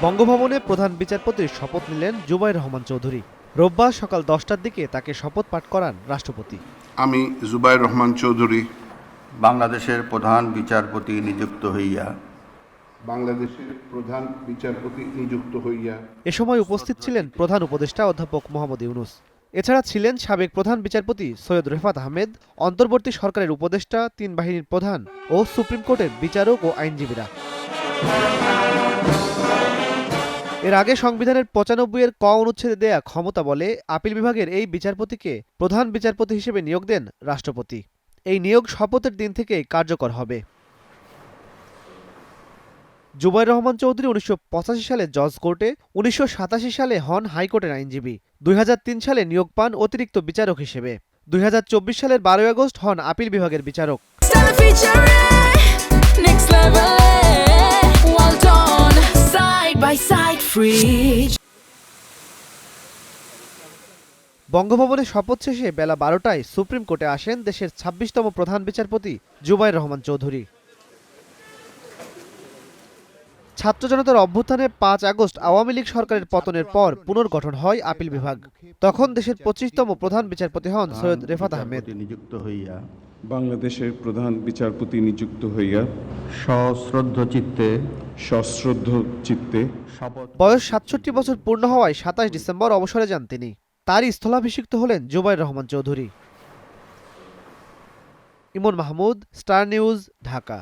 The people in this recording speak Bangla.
বঙ্গভবনে প্রধান বিচারপতির শপথ নিলেন জুবাইর রহমান চৌধুরী। রোববার সকাল 10টার দিকে তাকে শপথ পাঠ করান রাষ্ট্রপতি। আমি জুবাইর রহমান চৌধুরী বাংলাদেশের প্রধান বিচারপতি নিযুক্ত হইয়া এ সময় উপস্থিত ছিলেন প্রধান উপদেষ্টা অধ্যাপক মোহাম্মদ ইউনুস। এছাড়া ছিলেন সাবেক প্রধান বিচারপতি সৈয়দ রেফাত আহমেদ, অন্তর্বর্তী সরকারের উপদেষ্টা, ৩ বাহিনীর প্রধান ও সুপ্রিম কোর্টের বিচারক ও আইনজীবীরা। এর আগে সংবিধানের ৯৫-এর ক অনুচ্ছেদে দেয়া ক্ষমতা বলে আপিল বিভাগের এই বিচারপতিকে প্রধান বিচারপতি হিসেবে নিয়োগ দেন রাষ্ট্রপতি। এই নিয়োগ শপথের দিন থেকেই কার্যকর হবে। জুবাইর রহমান চৌধুরী ১৯৮৫ সালে জজ কোর্টে, ১৯৮৭ সালে হন হাইকোর্টের আইনজীবী, ২০০৩ সালে নিয়োগ পান অতিরিক্ত বিচারক হিসেবে, ২০২৪ সালের ১২ আগস্ট হন আপিল বিভাগের বিচারক। বঙ্গভবনে শপথ শেষে বেলা ১২টায় সুপ্রিম কোর্টে আসেন দেশের ২৬তম প্রধান বিচারপতি জুবাইর রহমান চৌধুরী। ছাত্র জনতার অভ্যুত্থানে ৫ আগস্ট আওয়ামী লীগ সরকারের পতনের পর পুনর্গঠন হয় আপিল বিভাগ। তখন দেশের ২৫তম প্রধান বিচারপতি হন সৈয়দ রেফাত আহমেদ। বাংলাদেশের প্রধান বিচারপতি নিযুক্ত হইয়া সশ্রদ্ধ চিত্তে বয়স ৬৭ বছর পূর্ণ হওয়ায় ২৭ ডিসেম্বর অবসরে যান তিনি। তারই স্থলাভিষিক্ত হলেন জুবাইর রহমান চৌধুরী। ইমন মাহমুদ, স্টার নিউজ, ঢাকা।